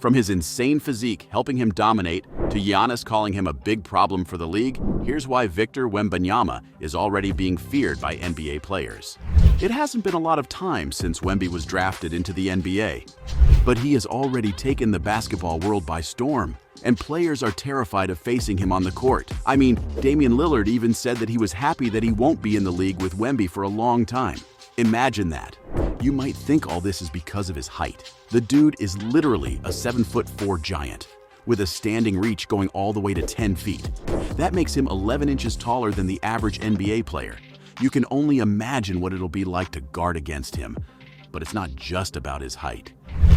From his insane physique helping him dominate to Giannis calling him a big problem for the league, here's why Victor Wembanyama is already being feared by NBA players. It hasn't been a lot of time since Wemby was drafted into the NBA, but he has already taken the basketball world by storm, and players are terrified of facing him on the court. I mean, Damian Lillard even said that he was happy that he won't be in the league with Wemby for a long time. Imagine that. You might think all this is because of his height. The dude is literally a 7'4" giant, with a standing reach going all the way to 10 feet. That makes him 11 inches taller than the average NBA player. You can only imagine what it'll be like to guard against him. But it's not just about his height.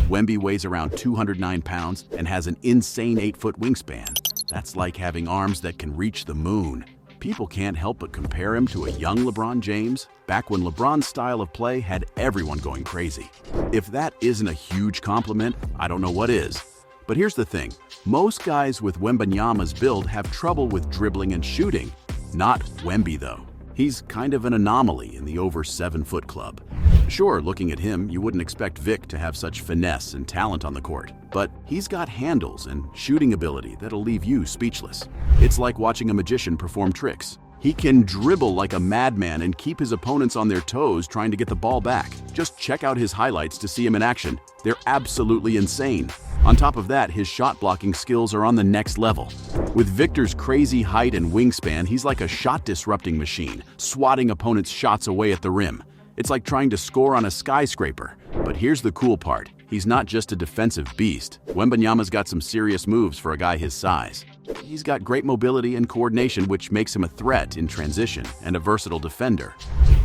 Wemby weighs around 209 pounds and has an insane 8-foot wingspan. That's like having arms that can reach the moon. People can't help but compare him to a young LeBron James, back when LeBron's style of play had everyone going crazy. If that isn't a huge compliment, I don't know what is. But here's the thing, most guys with Wembanyama's build have trouble with dribbling and shooting. Not Wemby though. He's kind of an anomaly in the over 7-foot club. Sure, looking at him, you wouldn't expect Vic to have such finesse and talent on the court, but he's got handles and shooting ability that'll leave you speechless. It's like watching a magician perform tricks. He can dribble like a madman and keep his opponents on their toes trying to get the ball back. Just check out his highlights to see him in action. They're absolutely insane. On top of that, his shot blocking skills are on the next level. With Victor's crazy height and wingspan, he's like a shot disrupting machine, swatting opponents' shots away at the rim. It's like trying to score on a skyscraper. But here's the cool part. He's not just a defensive beast. Wembanyama's got some serious moves for a guy his size. He's got great mobility and coordination, which makes him a threat in transition and a versatile defender.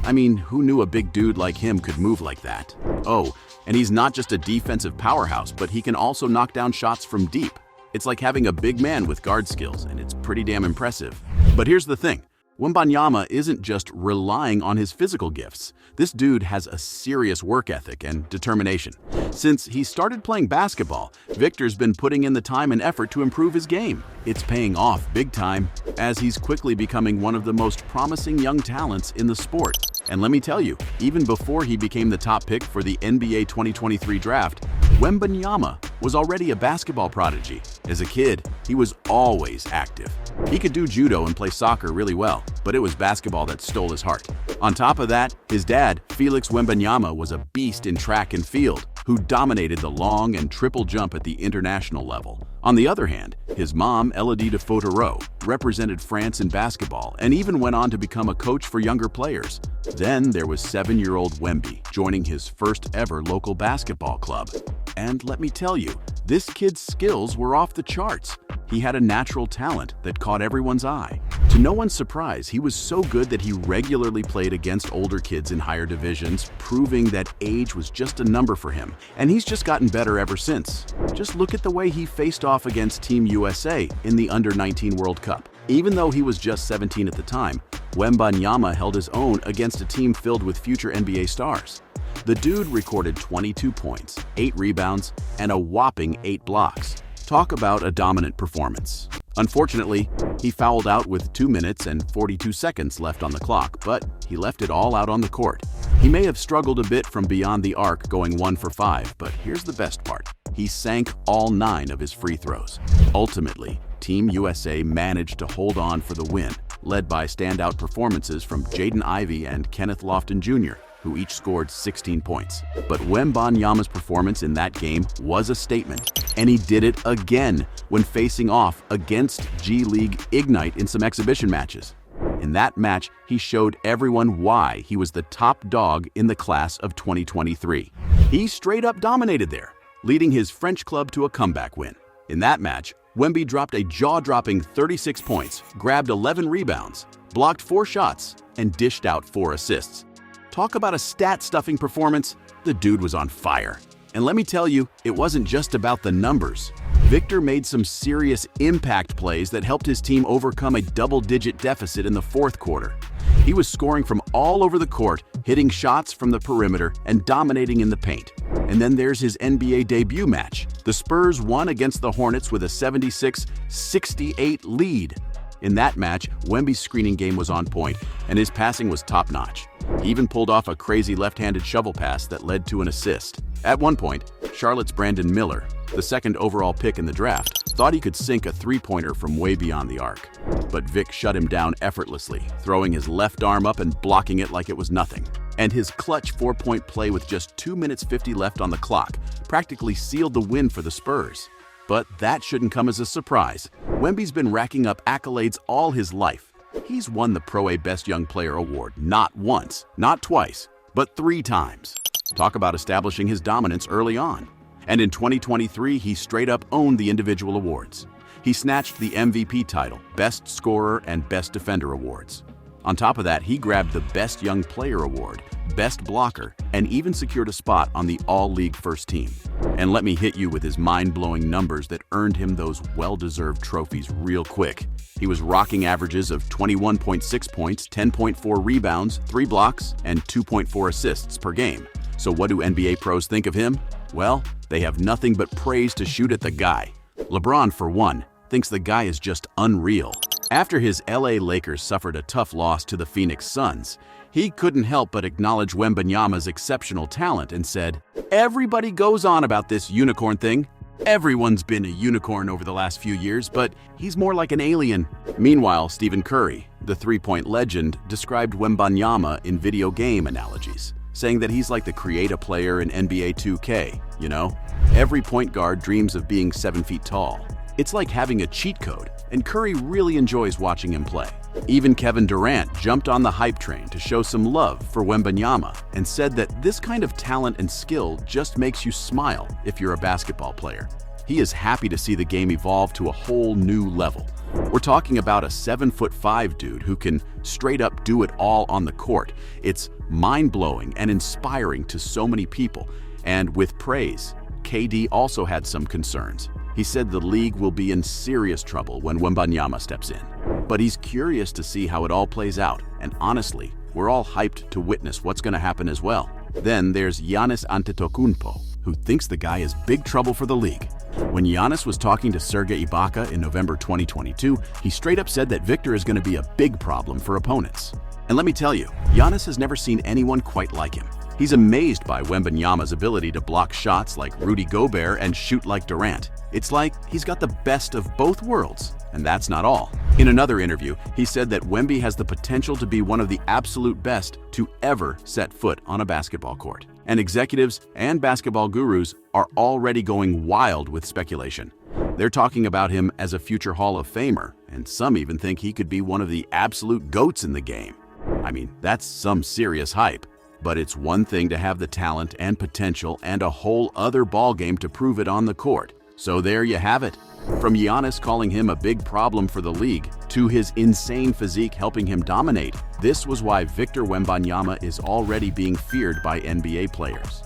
I mean, who knew a big dude like him could move like that? Oh, and he's not just a defensive powerhouse, but he can also knock down shots from deep. It's like having a big man with guard skills, and it's pretty damn impressive. But here's the thing. Wembanyama isn't just relying on his physical gifts. This dude has a serious work ethic and determination. Since he started playing basketball, Victor's been putting in the time and effort to improve his game. It's paying off big time, as he's quickly becoming one of the most promising young talents in the sport. And let me tell you, even before he became the top pick for the NBA 2023 draft, Wembanyama was already a basketball prodigy. As a kid, he was always active. He could do judo and play soccer really well, but it was basketball that stole his heart. On top of that, his dad, Felix Wembanyama, was a beast in track and field, who dominated the long and triple jump at the international level. On the other hand, his mom, Elodie de Fautereau, represented France in basketball and even went on to become a coach for younger players. Then there was 7-year-old Wemby, joining his first ever local basketball club. And let me tell you, this kid's skills were off the charts. He had a natural talent that caught everyone's eye. To no one's surprise, he was so good that he regularly played against older kids in higher divisions, proving that age was just a number for him. And he's just gotten better ever since. Just look at the way he faced off against Team USA in the Under-19 World Cup. Even though he was just 17 at the time, Wembanyama held his own against a team filled with future NBA stars. The dude recorded 22 points, 8 rebounds, and a whopping 8 blocks. Talk about a dominant performance. Unfortunately, he fouled out with 2 minutes and 42 seconds left on the clock, but he left it all out on the court. He may have struggled a bit from beyond the arc going 1 for 5, but here's the best part. He sank all 9 of his free throws. Ultimately, Team USA managed to hold on for the win, led by standout performances from Jaden Ivey and Kenneth Lofton Jr., who each scored 16 points. But Wembanyama's performance in that game was a statement, and he did it again when facing off against G League Ignite in some exhibition matches. In that match, he showed everyone why he was the top dog in the class of 2023. He straight up dominated there, leading his French club to a comeback win. In that match, Wemby dropped a jaw-dropping 36 points, grabbed 11 rebounds, blocked 4 shots, and dished out 4 assists. Talk about a stat-stuffing performance. The dude was on fire. And let me tell you, it wasn't just about the numbers. Victor made some serious impact plays that helped his team overcome a double-digit deficit in the 4th quarter. He was scoring from all over the court, hitting shots from the perimeter, and dominating in the paint. And then there's his NBA debut match. The Spurs won against the Hornets with a 76-68 lead. In that match, Wemby's screening game was on point, and his passing was top-notch. He even pulled off a crazy left-handed shovel pass that led to an assist. At one point, Charlotte's Brandon Miller, the second overall pick in the draft, thought he could sink a three-pointer from way beyond the arc. But Vic shut him down effortlessly, throwing his left arm up and blocking it like it was nothing. And his clutch four-point play with just 2 minutes 50 left on the clock practically sealed the win for the Spurs. But that shouldn't come as a surprise. Wemby's been racking up accolades all his life. He's won the Pro A Best Young Player award not once, not twice, but 3 times. Talk about establishing his dominance early on. And in 2023, he straight up owned the individual awards. He snatched the MVP title, Best Scorer, and Best Defender awards. On top of that, he grabbed the Best Young Player award, Best Blocker, and even secured a spot on the All-League First Team. And let me hit you with his mind-blowing numbers that earned him those well-deserved trophies real quick. He was rocking averages of 21.6 points, 10.4 rebounds, 3 blocks, and 2.4 assists per game. So what do NBA pros think of him? Well, they have nothing but praise to shoot at the guy. LeBron, for one, thinks the guy is just unreal. After his LA Lakers suffered a tough loss to the Phoenix Suns, he couldn't help but acknowledge Wembanyama's exceptional talent and said, "Everybody goes on about this unicorn thing. Everyone's been a unicorn over the last few years, but he's more like an alien." Meanwhile, Stephen Curry, the three-point legend, described Wembanyama in video game analogies, saying that he's like the creator player in NBA 2K, you know? Every point guard dreams of being 7 feet tall. It's like having a cheat code, and Curry really enjoys watching him play. Even Kevin Durant jumped on the hype train to show some love for Wembanyama and said that this kind of talent and skill just makes you smile if you're a basketball player. He is happy to see the game evolve to a whole new level. We're talking about a 7'5" dude who can straight up do it all on the court. It's mind-blowing and inspiring to so many people. And with praise, KD also had some concerns. He said the league will be in serious trouble when Wembanyama steps in. But he's curious to see how it all plays out, and honestly, we're all hyped to witness what's going to happen as well. Then there's Giannis Antetokounmpo, who thinks the guy is big trouble for the league. When Giannis was talking to Serge Ibaka in November 2022, he straight up said that Victor is going to be a big problem for opponents. And let me tell you, Giannis has never seen anyone quite like him. He's amazed by Wembanyama's ability to block shots like Rudy Gobert and shoot like Durant. It's like he's got the best of both worlds. And that's not all. In another interview, he said that Wemby has the potential to be one of the absolute best to ever set foot on a basketball court. And executives and basketball gurus are already going wild with speculation. They're talking about him as a future Hall of Famer, and some even think he could be one of the absolute GOATs in the game. I mean, that's some serious hype. But it's one thing to have the talent and potential and a whole other ballgame to prove it on the court. So there you have it. From Giannis calling him a big problem for the league to his insane physique helping him dominate, this was why Victor Wembanyama is already being feared by NBA players.